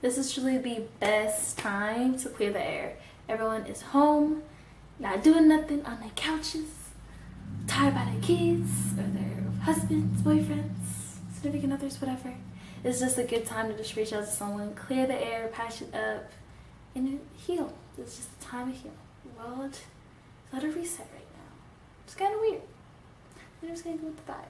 This is truly the best time to clear the air. Everyone is home, not doing nothing on their couches, tired by their kids or their husbands, boyfriends, significant others, whatever. It's just a good time to just reach out to someone, clear the air, patch it up, and heal. It's just a time to heal. The world is at a reset right now. It's kind of weird. I'm just gonna go with the vibe.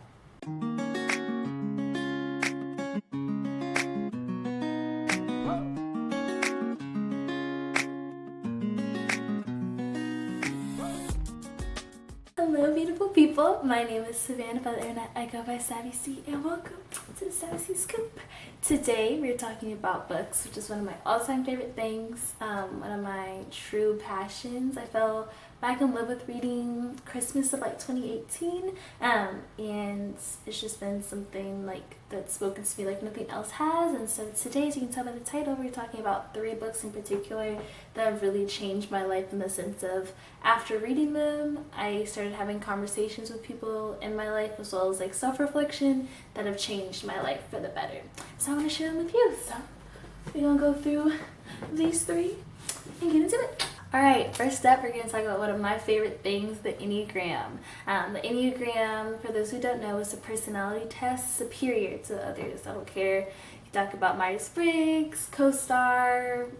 Hello beautiful people, my name is Suzanne. By the internet I go by Savvy C, and welcome to the Savvy C Scoop. Today we're talking about books, which is one of my all-time favorite things, one of my true passions. I fell back in love with reading Christmas of like 2018, and it's just been something like that's spoken to me like nothing else has. And so today, as you can tell by the title, we're talking about 3 books in particular that have really changed my life, in the sense of after reading them I started having conversations with people in my life, as well as like self-reflection, that have changed my life for the better. So I want to share them with you. So we're gonna go through these 3 and get into it. Alright, first up, we're going to talk about one of my favorite things, the Enneagram. The Enneagram, for those who don't know, is a personality test superior to others. I don't care if you talk about Myers-Briggs, CoStar,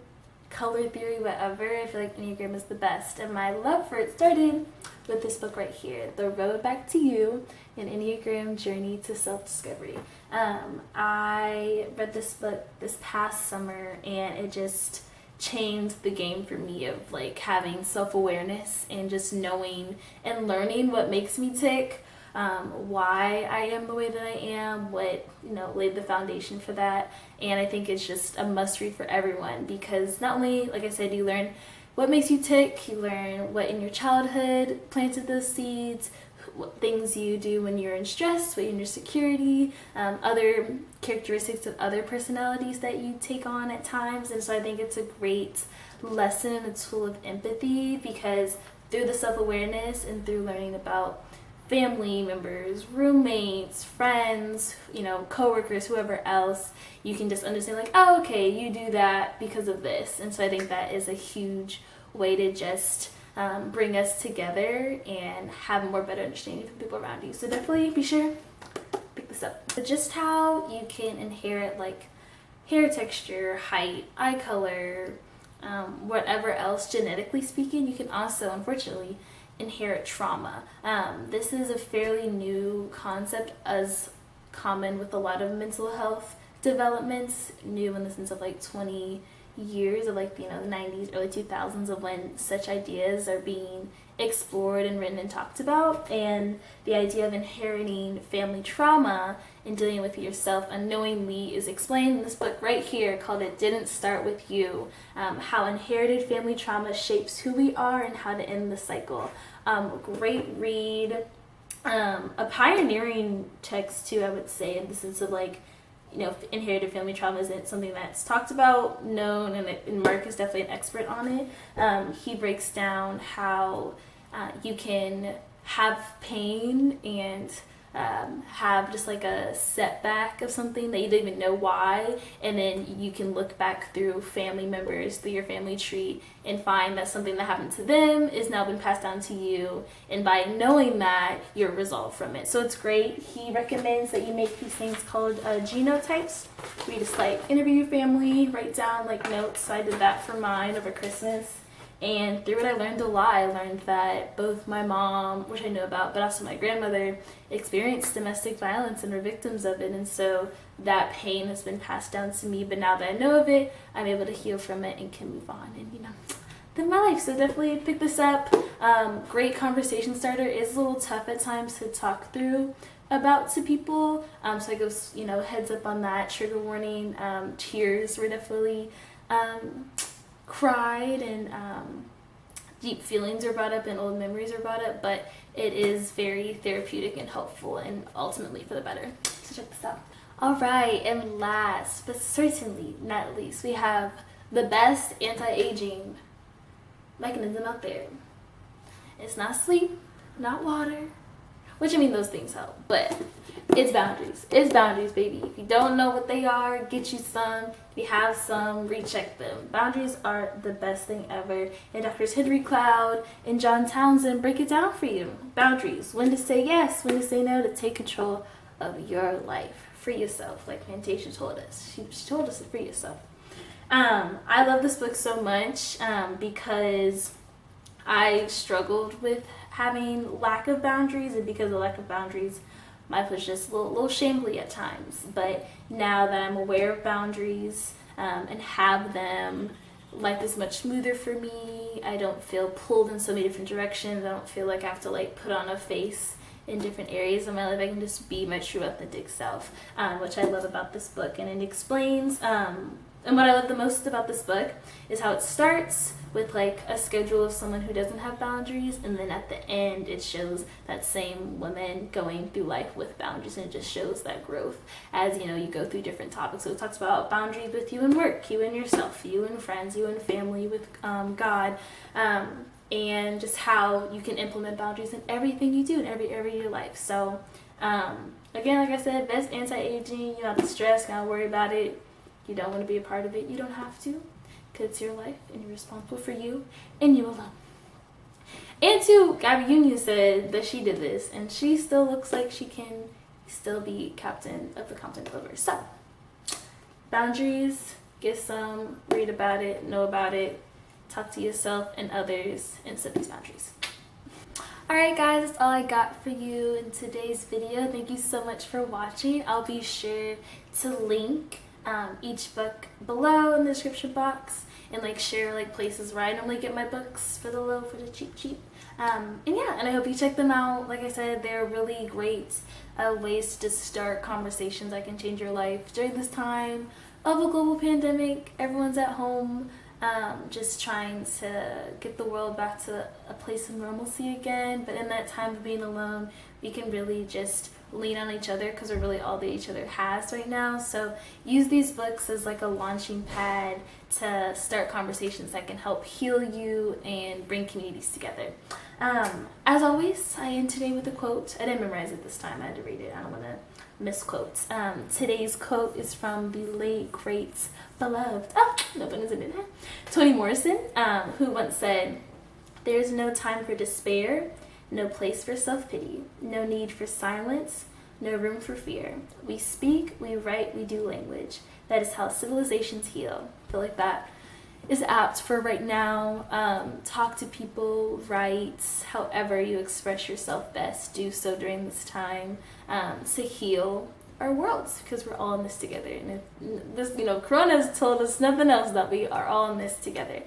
color theory, whatever. I feel like Enneagram is the best. And my love for it started with this book right here, The Road Back to You, an Enneagram Journey to Self-Discovery. I read this book this past summer, and it just changed the game for me of like having self-awareness and just knowing and learning what makes me tick, why I am the way that I am, what laid the foundation for that. And I think it's just a must read for everyone, because not only, like I said, you learn what makes you tick, you learn what in your childhood planted those seeds, what things you do when you're in stress, what in your security, other characteristics of other personalities that you take on at times. And so I think it's a great lesson and a tool of empathy, because through the self-awareness and through learning about family members, roommates, friends, coworkers, whoever else, you can just understand like, oh, okay, you do that because of this. And so I think that is a huge way to just bring us together and have a more better understanding of the people around you. So definitely be sure to pick this up. But just how you can inherit like hair texture, height, eye color, whatever else genetically speaking, you can also unfortunately inherit trauma. This is a fairly new concept, as common with a lot of mental health developments, new in the sense of like 20 years of like the 90s, early 2000s, of when such ideas are being explored and written and talked about. And the idea of inheriting family trauma and dealing with it yourself unknowingly is explained in this book right here, called It Didn't Start With You, how inherited family trauma shapes who we are and how to end the cycle. Great read, a pioneering text too, I would say, in the sense of like, inherited family trauma isn't something that's talked about, known, and Mark is definitely an expert on it. He breaks down how you can have pain and have just like a setback of something that you didn't even know why, and then you can look back through family members, through your family tree, and find that something that happened to them is now been passed down to you, and by knowing that, you're resolved from it. So it's great. He recommends that you make these things called genotypes, where you just like interview your family, write down like notes. So I did that for mine over Christmas. And through it, I learned a lot. I learned that both my mom, which I know about, but also my grandmother, experienced domestic violence and were victims of it. And so that pain has been passed down to me. But now that I know of it, I'm able to heal from it and can move on and, live my life. So definitely pick this up. Great conversation starter. Is a little tough at times to talk through about to people. So I go, heads up on that. Trigger warning. Tears were definitely cried, and deep feelings are brought up and old memories are brought up, but it is very therapeutic and helpful, and ultimately for the better. So check this out. Alright, and last but certainly not least, we have the best anti-aging mechanism out there. It's not sleep, not water, which I mean, those things help, but it's boundaries. It's boundaries, baby. If you don't know what they are, get you some. If you have some, recheck them. Boundaries are the best thing ever. And Drs. Henry Cloud and John Townsend break it down for you. Boundaries. When to say yes, when to say no, to take control of your life. Free yourself, like Fantasia told us. She told us to free yourself. I love this book so much because I struggled with having lack of boundaries, and because of lack of boundaries, life was just a little shambly at times. But now that I'm aware of boundaries and have them, life is much smoother for me. I don't feel pulled in so many different directions. I don't feel like I have to like put on a face in different areas of my life. I can just be my true authentic self, which I love about this book. And it explains, and what I love the most about this book is how it starts with like a schedule of someone who doesn't have boundaries, and then at the end it shows that same woman going through life with boundaries, and it just shows that growth as you go through different topics. So it talks about boundaries with you and work, you and yourself, you and friends, you and family, with God, and just how you can implement boundaries in everything you do in every area of your life. So again, like I said, best anti-aging. You don't have to stress, you don't worry about it. You don't want to be a part of it, you don't have to, because it's your life and you're responsible for you and you alone. And too, Gabby Union said that she did this, and she still looks like she can still be captain of the Compton Clovers. So, boundaries, get some, read about it, know about it, talk to yourself and others, and set these boundaries. Alright guys, that's all I got for you in today's video. Thank you so much for watching. I'll be sure to link each book below in the description box, and like share like places where I normally get my books for the cheap. And yeah, and I hope you check them out. Like I said, they're really great ways to just start conversations that can change your life during this time of a global pandemic. Everyone's at home, just trying to get the world back to a place of normalcy again. But in that time of being alone, we can really just lean on each other, because we're really all that each other has right now. So use these books as like a launching pad to start conversations that can help heal you and bring communities together. As always, I end today with a quote. I didn't memorize it this time, I had to read it. I don't want to misquote. Today's quote is from the late great beloved, no pun intended, Toni Morrison, who once said, "There's no time for despair, no place for self-pity, no need for silence, no room for fear. We speak, we write, we do language. That is how civilizations heal." I feel like that is apt for right now. Talk to people, write, however you express yourself best, do so during this time to heal our worlds, because we're all in this together. And if this, Cron has told us nothing else, that we are all in this together.